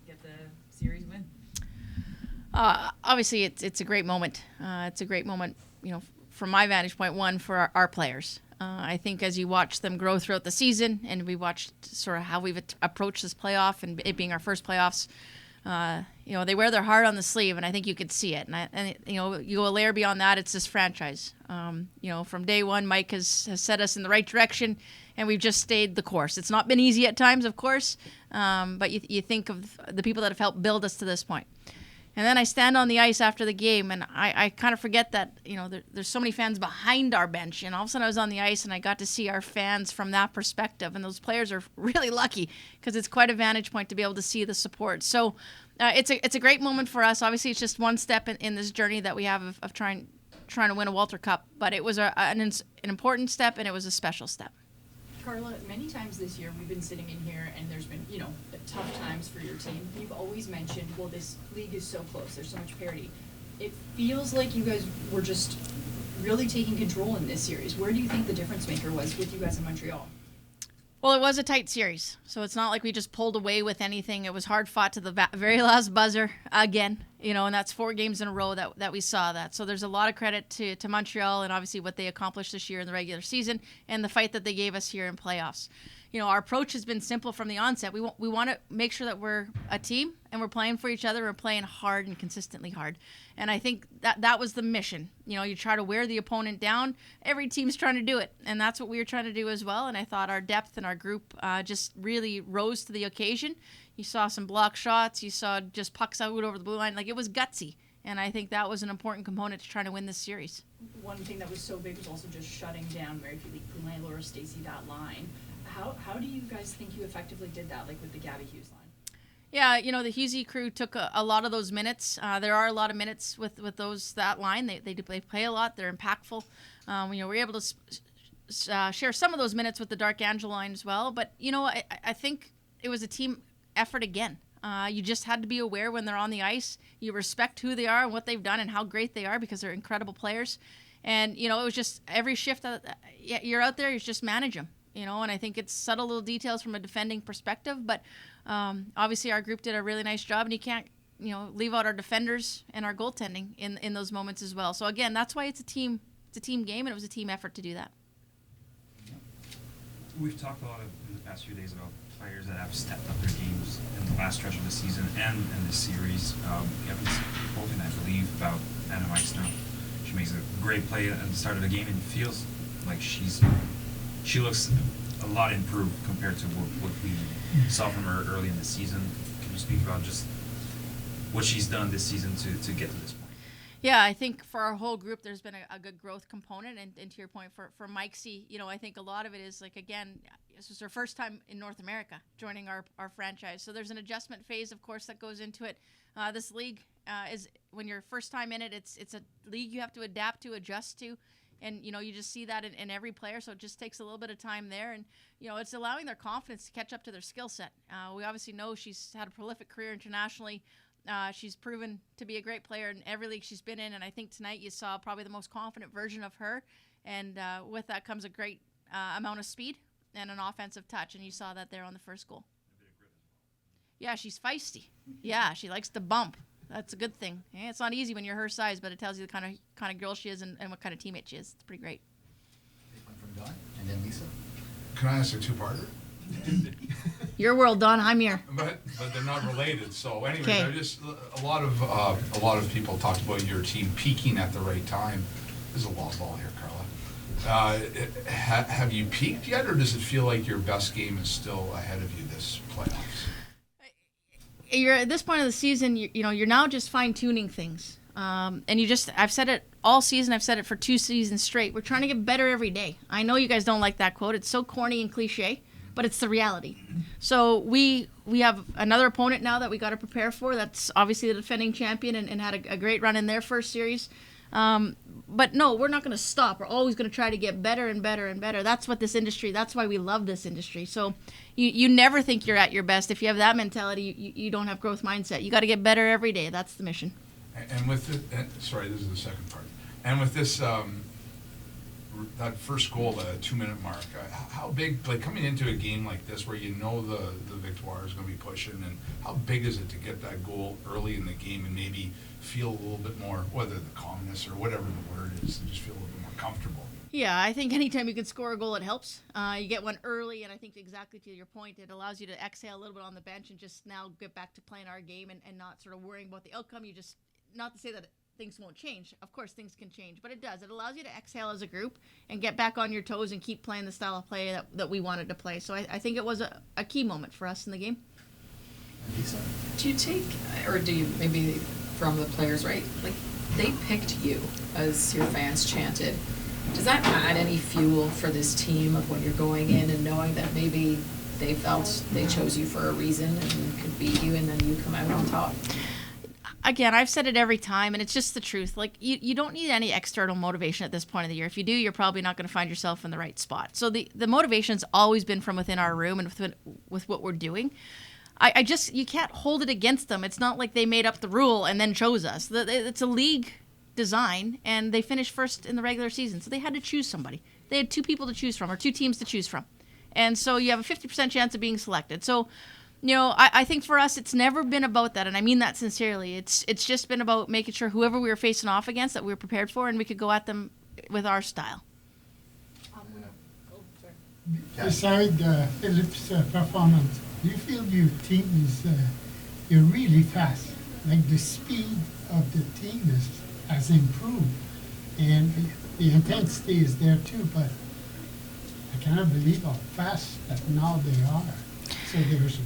get the series win? Obviously, it's a great moment. It's a great moment, from my vantage point, one, for our players. I think as you watch them grow throughout the season, and we watched sort of how we've approached this playoff and it being our first playoffs, they wear their heart on the sleeve, and I think you could see it. And you go a layer beyond that, it's this franchise. From day one, Mike has set us in the right direction, and we've just stayed the course. It's not been easy at times, of course, but you think of the people that have helped build us to this point. And then I stand on the ice after the game, and I kind of forget that, there's so many fans behind our bench. And all of a sudden I was on the ice, and I got to see our fans from that perspective. And those players are really lucky because it's quite a vantage point to be able to see the support. So it's a great moment for us. Obviously, it's just one step in this journey that we have of trying to win a Walter Cup. But it was an important step, and it was a special step. Carla, many times this year we've been sitting in here and there's been, tough times for your team. You've always mentioned, well, this league is so close, there's so much parity. It feels like you guys were just really taking control in this series. Where do you think the difference maker was with you guys in Montreal? Well, it was a tight series, so it's not like we just pulled away with anything. It was hard fought to the very last buzzer again, and that's 4 games in a row that we saw that. So there's a lot of credit to Montreal and obviously what they accomplished this year in the regular season and the fight that they gave us here in playoffs. Our approach has been simple from the onset. We want to make sure that we're a team and we're playing for each other. We're playing hard and consistently hard. And I think that was the mission. You try to wear the opponent down. Every team's trying to do it. And that's what we were trying to do as well. And I thought our depth and our group just really rose to the occasion. You saw some block shots. You saw just pucks out over the blue line. Like, it was gutsy. And I think that was an important component to trying to win this series. One thing that was so big was also just shutting down Mary-Philippe Poulin, Laura Stacey, that line. How do you guys think you effectively did that, like with the Gabby Hughes line? Yeah, the Hughesy crew took a lot of those minutes. There are a lot of minutes with that line. They play a lot. They're impactful. We're able to share some of those minutes with the Dark Angel line as well. But, I think it was a team effort again. You just had to be aware when they're on the ice. You respect who they are and what they've done and how great they are because they're incredible players. And, it was just every shift that you're out there, you just manage them. And I think it's subtle little details from a defending perspective, but obviously our group did a really nice job, and you can't, leave out our defenders and our goaltending in those moments as well. So again, that's why it's a team game, and it was a team effort to do that. We've talked a lot in the past few days about players that have stepped up their games in the last stretch of the season and in this series. We haven't spoken, I believe, about Anna Meister. She makes a great play at the start of the game and feels like she looks a lot improved compared to what we saw from her early in the season. Can you speak about just what she's done this season to get to this point? Yeah, I think for our whole group, there's been a good growth component. And to your point, for Mikesy, I think a lot of it is, like, again, this was her first time in North America joining our franchise. So there's an adjustment phase, of course, that goes into it. This league is, when you're first time in it, it's a league you have to adapt to, adjust to. And, you just see that in every player, so it just takes a little bit of time there. And, it's allowing their confidence to catch up to their skill set. We obviously know she's had a prolific career internationally. She's proven to be a great player in every league she's been in, and I think tonight you saw probably the most confident version of her. And with that comes a great amount of speed and an offensive touch, and you saw that there on the first goal. Yeah, she's feisty. Yeah, she likes to bump. That's a good thing. Yeah, it's not easy when you're her size, but it tells you the kind of girl she is and what kind of teammate she is. It's pretty great. One from Don, and then Lisa. Can I ask a two-parter? Your world, Don. I'm here. But they're not related. So anyway, Okay. I just a lot of people talked about your team peaking at the right time. There's a long ball here, Carla. Have you peaked yet, or does it feel like your best game is still ahead of you this playoffs? You're at this point of the season, you're now just fine-tuning things. And I've said it all season. I've said it for 2 seasons straight. We're trying to get better every day. I know you guys don't like that quote. It's so corny and cliche, but it's the reality. So we have another opponent now that we got to prepare for. That's obviously the defending champion and had a great run in their first series. But no, we're not going to stop. We're always going to try to get better and better and better. That's what this industry, that's why we love this industry. So you never think you're at your best. If you have that mentality, you don't have growth mindset. You got to get better every day. That's the mission. And with this is the second part. And with this that first goal, the 2-minute mark, how big, like coming into a game like this where you know the Victoire is going to be pushing, and how big is it to get that goal early in the game and maybe feel a little bit more, whether the calmness or whatever the word is, and just feel a little bit more comfortable? Yeah, I think anytime you can score a goal, it helps. You get one early, and I think exactly to your point, it allows you to exhale a little bit on the bench and just now get back to playing our game and not sort of worrying about the outcome. You just, not to say that things won't change. Of course, things can change, but it does. It allows you to exhale as a group and get back on your toes and keep playing the style of play that we wanted to play. So I think it was a key moment for us in the game. Do you take, or do you maybe from the players, right? Like, they picked you, as your fans chanted. Does that add any fuel for this team of when you're going in and knowing that maybe they felt they chose you for a reason and could beat you and then you come out on top? Again, I've said it every time, and it's just the truth. Like, you don't need any external motivation at this point of the year. If you do, you're probably not going to find yourself in the right spot. So the motivation's always been from within our room and with what we're doing. I just, you can't hold it against them. It's not like they made up the rule and then chose us. It's a league design, and they finished first in the regular season, so they had to choose somebody. They had 2 people to choose from, or 2 teams to choose from. And so you have a 50% chance of being selected. So, you know, I think for us, it's never been about that, and I mean that sincerely. It's just been about making sure whoever we were facing off against that we were prepared for, and we could go at them with our style. Beside Phillips' performance, do you feel your team is you're really fast? Like the speed of the team has improved, and the intensity is there too. But I cannot believe how fast that now they are. So there's a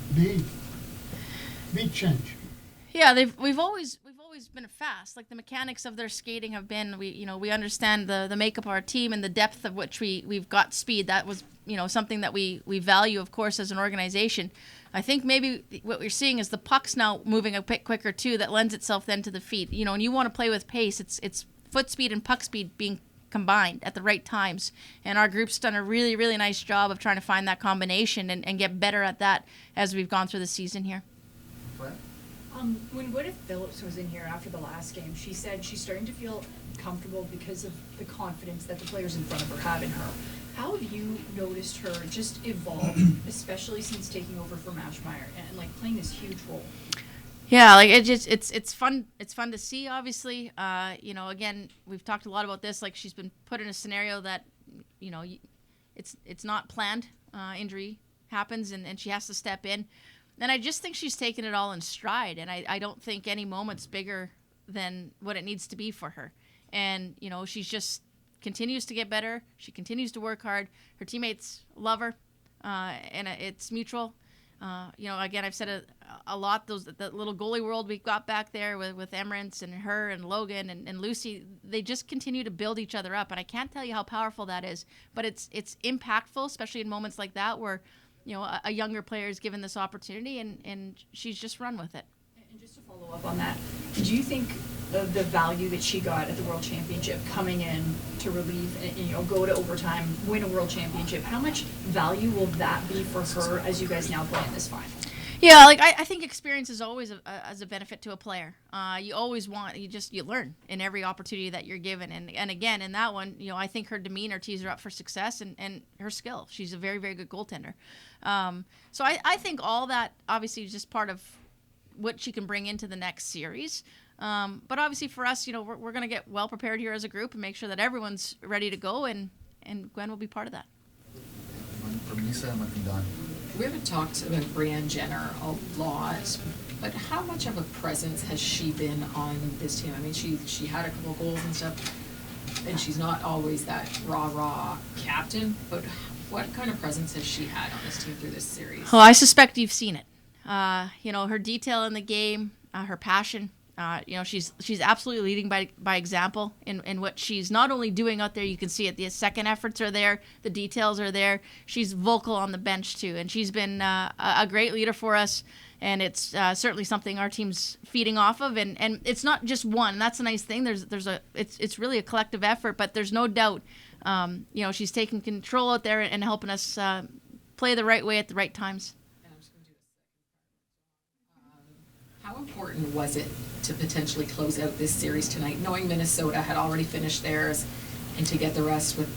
big change. Yeah, we've always been fast. Like, the mechanics of their skating have been, we understand the makeup of our team and the depth of which we've got speed. That was, something that we value, of course, as an organization. I think maybe what we're seeing is the puck's now moving a bit quicker too. That lends itself then to the feet. And you want to play with pace. It's foot speed and puck speed being combined at the right times. And our group's done a really, really nice job of trying to find that combination and get better at that as we've gone through the season here. When Gwyneth Philips was in here after the last game, she said she's starting to feel comfortable because of the confidence that the players in front of her have in her. How have you noticed her just evolve, especially since taking over for Mashmeyer and like playing this huge role? Yeah, like it's fun. It's fun to see. Obviously, again, we've talked a lot about this. Like, she's been put in a scenario that, it's not planned. Injury happens, and she has to step in. And I just think she's taken it all in stride. And I don't think any moment's bigger than what it needs to be for her. And she's just continues to get better. She continues to work hard. Her teammates love her, and it's mutual. Again, I've said a lot. The little goalie world we've got back there with Emirates and her and Logan and Lucy, they just continue to build each other up. And I can't tell you how powerful that is. But it's impactful, especially in moments like that where, a younger player is given this opportunity, and she's just run with it. And just to follow up on that, do you think of the value that she got at the World Championship coming in to relieve and go to overtime, win a World Championship? How much value will that be for her as you guys now play in this final? Yeah, like I think experience is always as a benefit to a player. You always you learn in every opportunity that you're given. And again, in that one, I think her demeanor tees her up for success and her skill. She's a very, very good goaltender. So I think all that obviously is just part of what she can bring into the next series. But obviously for us, we're going to get well prepared here as a group and make sure that everyone's ready to go, and Gwen will be part of that. From Lisa and from Don. We haven't talked about Brienne Jenner a lot, but how much of a presence has she been on this team? I mean, she had a couple of goals and stuff, and she's not always that raw captain, but what kind of presence has she had on this team through this series? Well, I suspect you've seen it. Her detail in the game, her passion. She's absolutely leading by example in what she's not only doing out there. You can see it. The second efforts are there. The details are there. She's vocal on the bench too, and she's been a great leader for us. And it's certainly something our team's feeding off of. And it's not just one. That's a nice thing. It's really a collective effort. But there's no doubt, she's taking control out there and helping us play the right way at the right times. How important was it to potentially close out this series tonight, knowing Minnesota had already finished theirs, and to get the rest with,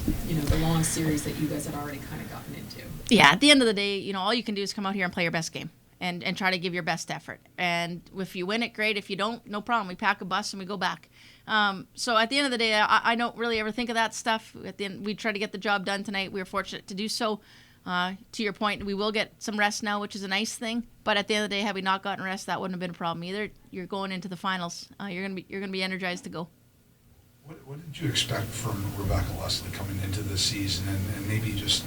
the long series that you guys had already kind of gotten into. Yeah, at the end of the day, all you can do is come out here and play your best game and try to give your best effort. And if you win it, great. If you don't, no problem. We pack a bus and we go back. So at the end of the day, I don't really ever think of that stuff. At the end, we try to get the job done tonight. We were fortunate to do so. To your point, we will get some rest now, which is a nice thing. But at the end of the day, had we not gotten rest, that wouldn't have been a problem either. You're going into the finals. You're gonna be energized to go. What did you expect from Rebecca Lesley coming into this season, and maybe just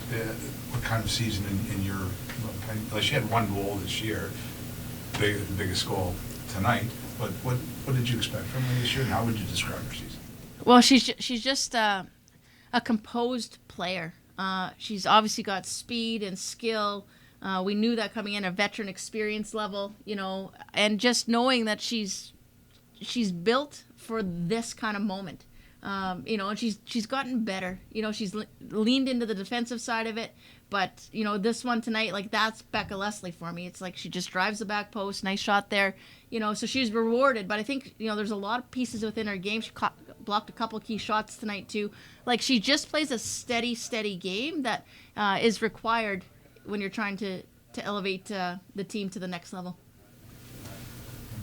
what kind of season in your opinion? Like, she had one goal this year, the biggest goal tonight. But what did you expect from her this year, and how would you describe her season? Well, she's just a composed player. She's obviously got speed and skill. We knew that coming in, a veteran experience level, and just knowing that she's built for this kind of moment. And she's gotten better. She's leaned into the defensive side of it. But, this one tonight, like, that's Becca Lesley for me. It's like she just drives the back post, nice shot there. So she's rewarded. But I think, there's a lot of pieces within her game. She blocked a couple of key shots tonight, too. Like, she just plays a steady game that is required when you're trying to elevate the team to the next level.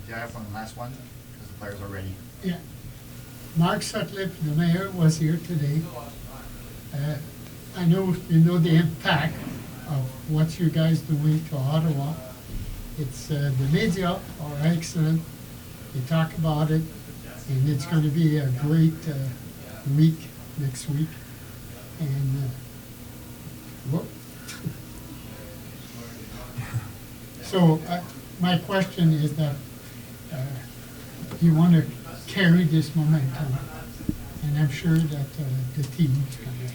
Yeah, from the last one, because the players are ready. Yeah. Mark Sutcliffe, the mayor, was here today. I know you know the impact of what you guys doing to Ottawa. It's the media are excellent. They talk about it, and it's going to be a great week next week. And whoop. So my question is that you want to carry this momentum, and I'm sure that the team's going to.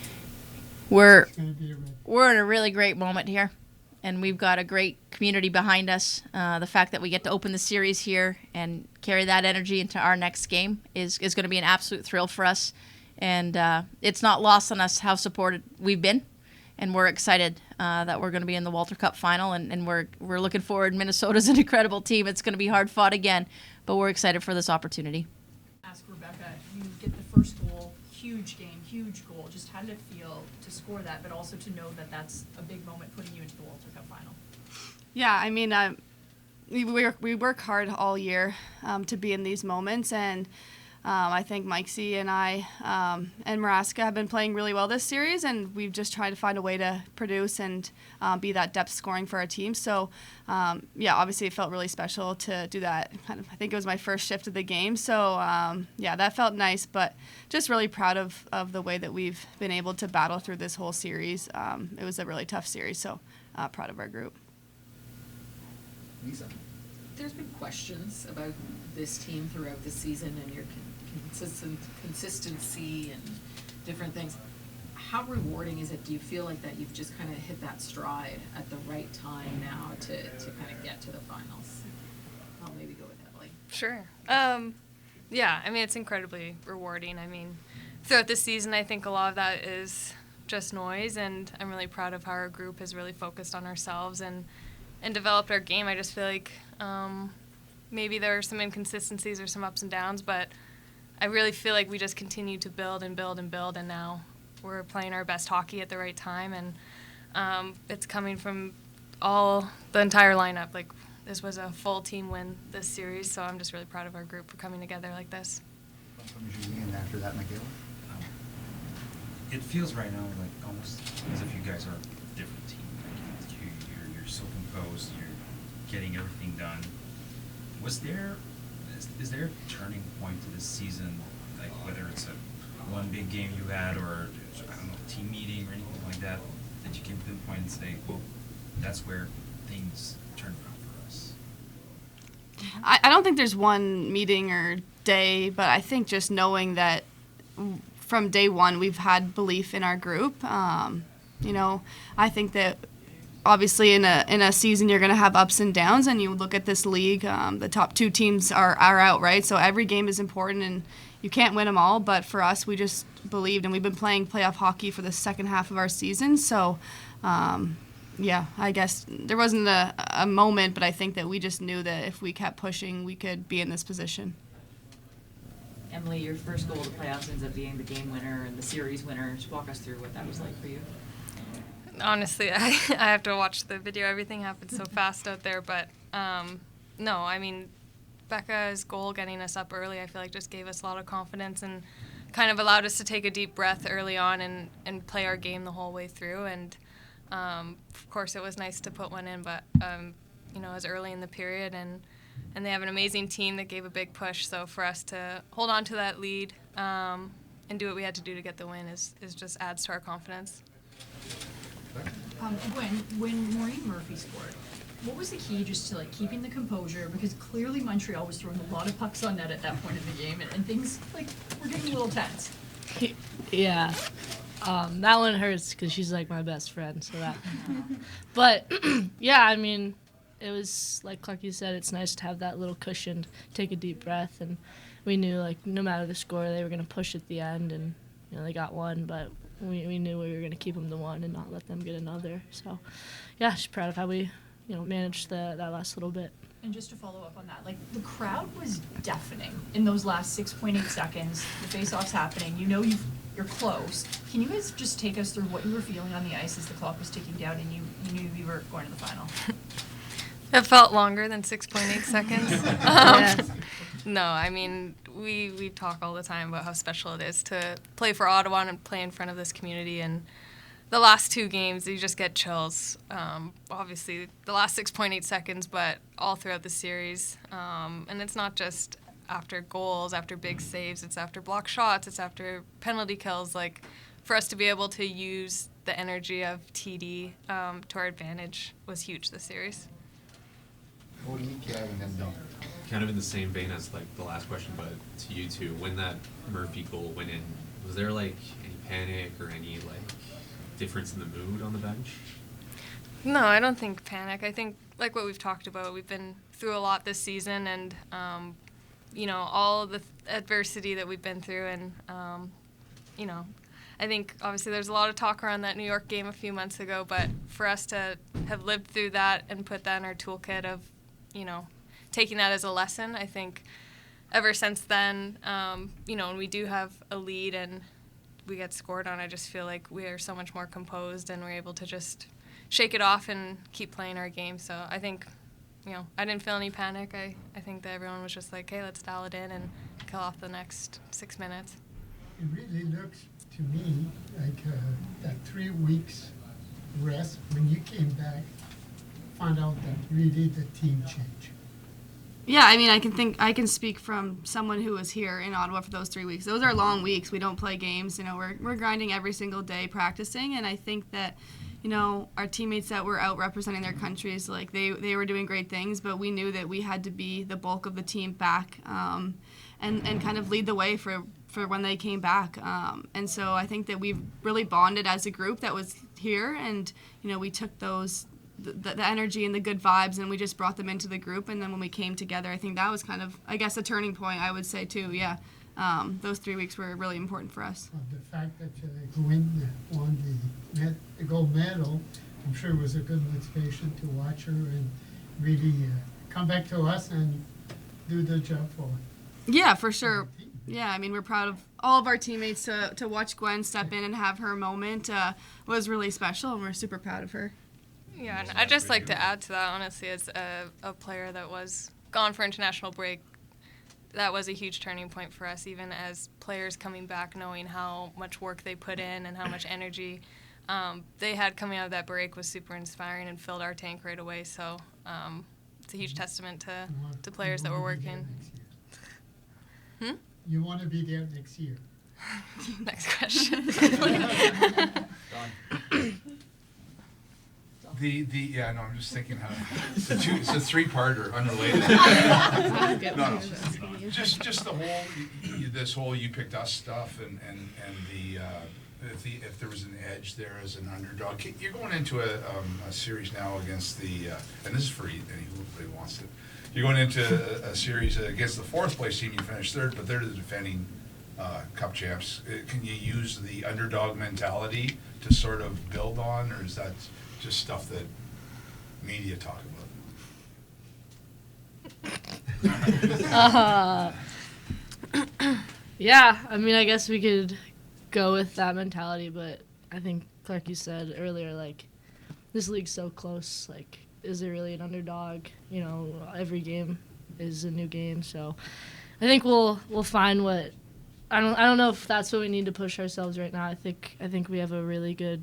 We're in a really great moment here, and we've got a great community behind us. The fact that we get to open the series here and carry that energy into our next game is going to be an absolute thrill for us. And it's not lost on us how supported we've been, and we're excited that we're going to be in the Walter Cup final, and we're looking forward. Minnesota's an incredible team. It's going to be hard fought again, but we're excited for this opportunity. Ask Rebecca, you get the first goal, huge game, huge goal. Just how did it feel to score that, but also to know that that's a big moment putting you into the Walter Cup final? Yeah, I mean, we work hard all year to be in these moments, and I think Mikesy and I and Maraska have been playing really well this series, and we've just tried to find a way to produce and be that depth scoring for our team. So, yeah, obviously it felt really special to do that. I think it was my first shift of the game. So, yeah, that felt nice, but just really proud of the way that we've been able to battle through this whole series. It was a really tough series, so proud of our group. Lisa. There's been questions about this team throughout the season and your consistency and different things. How rewarding is it? Do you feel like that you've just kind of hit that stride at the right time now to kind of get to the finals? I'll maybe go with Emily. Sure. Yeah, I mean, it's incredibly rewarding. I mean, throughout the season, I think a lot of that is just noise, and I'm really proud of how our group has really focused on ourselves and developed our game. I just feel like maybe there are some inconsistencies or some ups and downs, but I really feel like we just continue to build and build and build, and now we're playing our best hockey at the right time, and it's coming from the entire lineup. Like, this was a full team win this series, so I'm just really proud of our group for coming together like this. From Julie, and after that, MacLeod. It feels right now like almost as if you guys are a different team. Like, you're so composed, you're getting everything done. Is there a turning point to this season, like whether it's one big game you had or, I don't know, a team meeting or anything like that you can pinpoint and say, well, that's where things turned around for us? I don't think there's one meeting or day, but I think just knowing that from day one we've had belief in our group. I think that obviously in a season you're going to have ups and downs, and you look at this league, the top two teams are out, right? So every game is important, and you can't win them all. But for us, we just believed, and we've been playing playoff hockey for the second half of our season. So, yeah, I guess there wasn't a moment, but I think that we just knew that if we kept pushing, we could be in this position. Emily, your first goal of the playoffs ends up being the game winner and the series winner. Just walk us through what that was like for you. Honestly, I have to watch the video. Everything happened so fast out there. But, no, I mean, Becca's goal getting us up early, I feel like just gave us a lot of confidence and kind of allowed us to take a deep breath early on and play our game the whole way through. And, of course, it was nice to put one in, but, you know, it was early in the period. And they have an amazing team that gave a big push. So for us to hold on to that lead and do what we had to do to get the win is just adds to our confidence. Gwen, when Maureen Murphy scored, what was the key just to like keeping the composure? Because clearly Montreal was throwing a lot of pucks on net at that point in the game, and things like were getting a little tense. Yeah, that one hurts because she's like my best friend. So that, but yeah, I mean, it was like Clarky said, it's nice to have that little cushion, take a deep breath, and we knew like no matter the score, they were gonna push at the end, and you know they got one, but we knew we were gonna keep them to one and not let them get another. So yeah, just proud of how we managed that last little bit. And just to follow up on that, like the crowd was deafening in those last 6.8 seconds. The face-off's happening. You know you're close. Can you guys just take us through what you were feeling on the ice as the clock was ticking down and you knew you were going to the final? It felt longer than 6.8 seconds. Yeah. No, I mean, we talk all the time about how special it is to play for Ottawa and play in front of this community. And the last two games, you just get chills. Obviously, the last 6.8 seconds, but all throughout the series. And it's not just after goals, after big saves. It's after block shots. It's after penalty kills. Like, for us to be able to use the energy of TD to our advantage was huge this series. Kind of in the same vein as like the last question, but to you two, when that Murphy goal went in, was there like any panic or any like difference in the mood on the bench? No, I don't think panic. I think like what we've talked about, we've been through a lot this season, and you know, all the adversity that we've been through, and you know, I think obviously there's a lot of talk around that New York game a few months ago, but for us to have lived through that and put that in our toolkit of, you know, taking that as a lesson, I think ever since then, you know, when we do have a lead and we get scored on, I just feel like we are so much more composed and we're able to just shake it off and keep playing our game. So I think, you know, I didn't feel any panic. I think that everyone was just like, hey, let's dial it in and kill off the next 6 minutes. It really looks to me like that 3 weeks rest, when you came back, found out that really the team changed. Yeah, I mean, I can speak from someone who was here in Ottawa for those 3 weeks. Those are long weeks. We don't play games. You know, we're grinding every single day, practicing, and I think that, you know, our teammates that were out representing their countries, like they were doing great things, but we knew that we had to be the bulk of the team back, and kind of lead the way for when they came back. And so I think that we've really bonded as a group that was here, and you know, we took those. The energy and the good vibes, and we just brought them into the group. And then when we came together, I think that was kind of, I guess, a turning point, I would say, too. Yeah, those 3 weeks were really important for us. Well, the fact that Gwen won the gold medal, I'm sure was a good motivation to watch her and really come back to us and do the job for her. Yeah, for sure. Yeah, I mean, we're proud of all of our teammates. To watch Gwen step in and have her moment was really special, and we're super proud of her. Yeah, and I'd just like to add to that, honestly, as a player that was gone for international break, that was a huge turning point for us, even as players coming back, knowing how much work they put in and how much energy they had coming out of that break was super inspiring and filled our tank right away. So it's a huge testament to players that were working. You want to be there next year? Next question. Yeah, no, I'm just thinking how it's a three-parter, unrelated. No, just the whole this whole you picked us stuff and if there was an edge there as an underdog. You're going into a series now against the and this is for anybody wants it. You're going into a series against the fourth place team. You finished third, but they're the defending Cup champs. Can you use the underdog mentality to sort of build on, or is that just stuff that media talk about? Yeah, I mean, I guess we could go with that mentality, but I think, like you said earlier, like, this league's so close. Like, is there really an underdog? You know, every game is a new game, so I think we'll find what. I don't know if that's what we need to push ourselves right now. I think we have a really good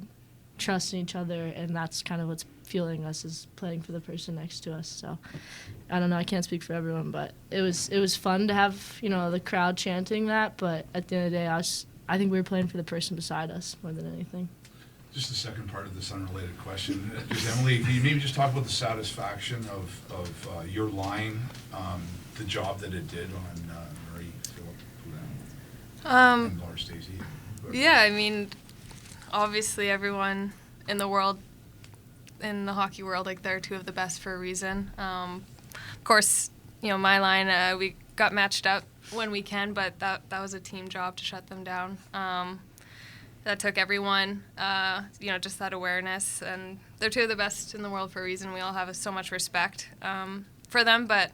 trust in each other, and that's kind of what's fueling us, is playing for the person next to us. So I don't know, I can't speak for everyone, but it was fun to have, you know, the crowd chanting that, but at the end of the day, I think we were playing for the person beside us more than anything. Just the second part of this unrelated question. Just Emily, can you maybe just talk about the satisfaction of your line, the job that it did on Marie, Phillips, and Laura Stacey? Yeah, I mean, obviously everyone in the world, in the hockey world, like, they're two of the best for a reason. Of course, you know, my line, we got matched up when we can, but that was a team job to shut them down. That took everyone, you know, just that awareness. And they're two of the best in the world for a reason. We all have so much respect for them. But,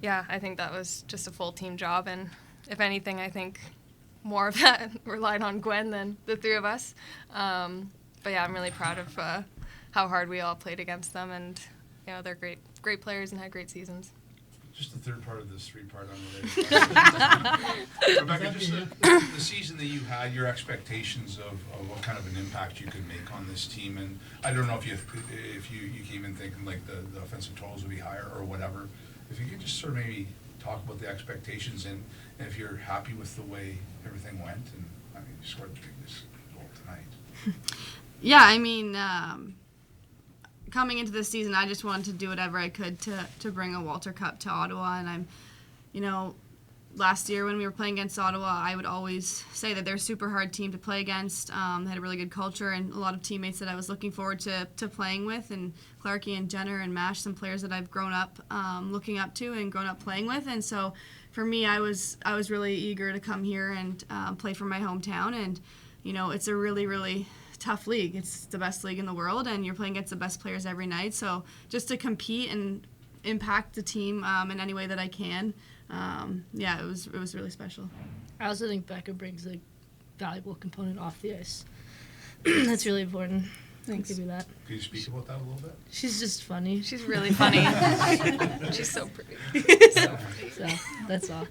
yeah, I think that was just a full team job. And if anything, I think more of that relied on Gwen than the three of us. But, yeah, I'm really proud of how hard we all played against them. And, you know, they're great players and had great seasons. Just the third part of this three-part unrelated question. Rebecca, just the season that you had, your expectations of what kind of an impact you could make on this team, and I don't know if you came in thinking like the offensive totals would be higher or whatever. If you could just sort of maybe talk about the expectations and if you're happy with the way everything went, and I mean, you scored this goal tonight. Yeah, I mean, coming into this season, I just wanted to do whatever I could to bring a Walter Cup to Ottawa. And I'm, you know, last year when we were playing against Ottawa, I would always say that they're a super hard team to play against. They had a really good culture and a lot of teammates that I was looking forward to playing with. And Clarkie and Jenner and Mash, some players that I've grown up looking up to and grown up playing with. And so for me, I was really eager to come here and play for my hometown. And, you know, it's a really, really tough league. It's the best league in the world, and you're playing against the best players every night. So just to compete and impact the team in any way that I can, yeah, it was really special. I also think Becca brings a valuable component off the ice. That's really important. Thanks. I'll give you that. Can you speak about that a little bit? She's just funny. She's really funny. She's so pretty. So that's all.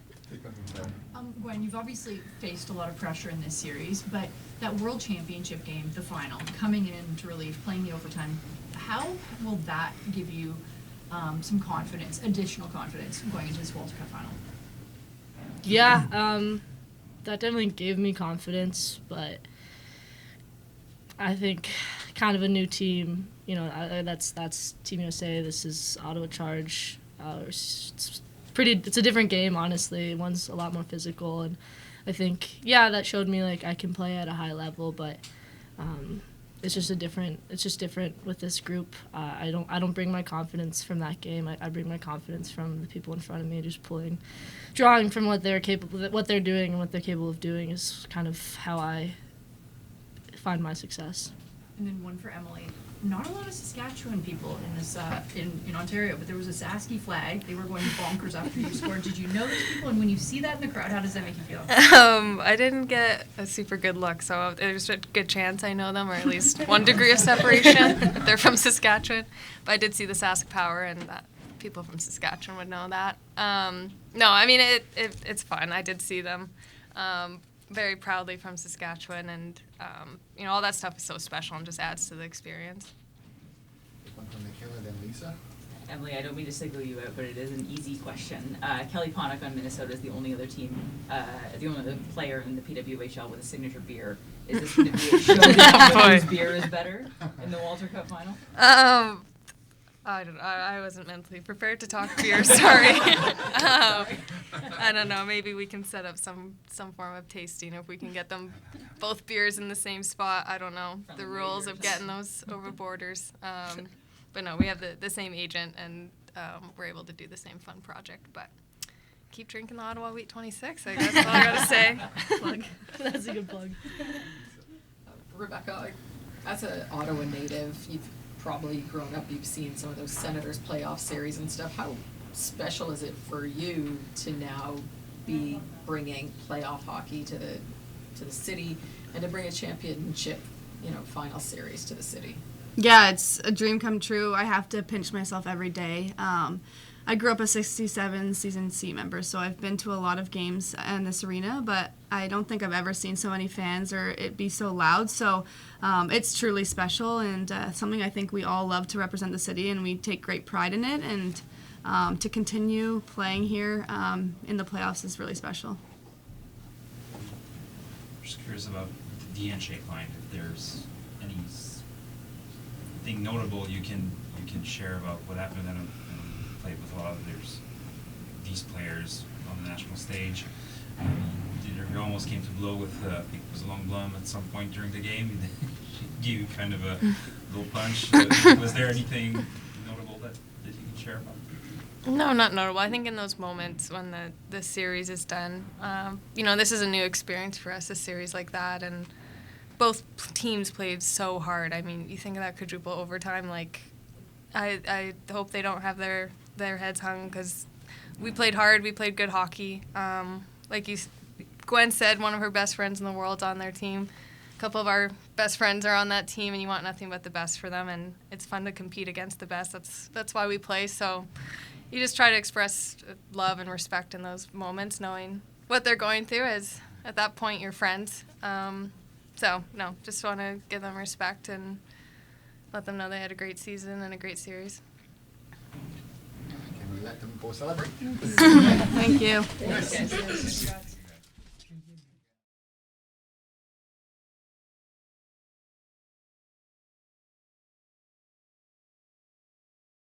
Gwen, you've obviously faced a lot of pressure in this series, but that World Championship game, the final, coming into relief, playing the overtime, how will that give you some confidence, additional confidence, going into this World Cup final? Yeah, that definitely gave me confidence, but I think kind of a new team, you know, that's Team USA, this is Ottawa Charge. It's a different game, honestly. One's a lot more physical, and I think, yeah, that showed me like I can play at a high level, but it's just different with this group. I don't bring my confidence from that game. I bring my confidence from the people in front of me, just drawing from what they're doing and what they're capable of doing is kind of how I find my success. And then one for Emily. Not a lot of Saskatchewan people in this in Ontario, but there was a Saski flag. They were going bonkers after you scored. Did you know those people? And when you see that in the crowd, how does that make you feel? I didn't get a super good look, so there's a good chance I know them, or at least 1 degree of separation if they're from Saskatchewan. But I did see the Sask Power, and that people from Saskatchewan would know that. No, I mean, it's fun. I did see them very proudly from Saskatchewan, and you know, all that stuff is so special and just adds to the experience. One from Michaela, then Lisa. Emily, I don't mean to single you out, but it is an easy question. Kelly Ponnock on Minnesota is the only other player in the PWHL with a signature beer. Is this going to be a show that whose beer is better in the Walter Cup final? I don't know. I wasn't mentally prepared to talk beer. Sorry. I don't know. Maybe we can set up some form of tasting if we can get them both beers in the same spot. I don't know the rules of getting those over borders. But no, we have the same agent, and we're able to do the same fun project. But keep drinking the Ottawa Wheat 26. I guess that's all I gotta say. Plug. That's a good plug. Rebecca, as an Ottawa native, you've probably grown up, you've seen some of those Senators playoff series and stuff. How special is it for you to now be bringing playoff hockey to the city and to bring a championship, final series to the city? Yeah, it's a dream come true. I have to pinch myself every day. I grew up a 67 season seat member, so I've been to a lot of games in this arena, but I don't think I've ever seen so many fans or it be so loud. So it's truly special and something I think we all love to represent the city, and we take great pride in it. And to continue playing here in the playoffs is really special. Just curious about the handshake line. If there's anything notable you can share about what happened then. Played with a lot of these players on the national stage. You almost came to blow with I think it was Long Blum at some point during the game. He gave you kind of a little punch. Was there anything notable that you can share about? No, not notable. I think in those moments when the series is done, this is a new experience for us, a series like that, and both teams played so hard. I mean, you think of that quadruple overtime, like I hope they don't have their heads hung, because we played hard, we played good hockey. Gwen said, one of her best friends in the world's on their team. A couple of our best friends are on that team, and you want nothing but the best for them, and it's fun to compete against the best. That's why we play. So you just try to express love and respect in those moments, knowing what they're going through, as at that point you're friends. Just want to give them respect and let them know they had a great season and a great series. Can we let them go celebrate? Thank you. Thanks, guys.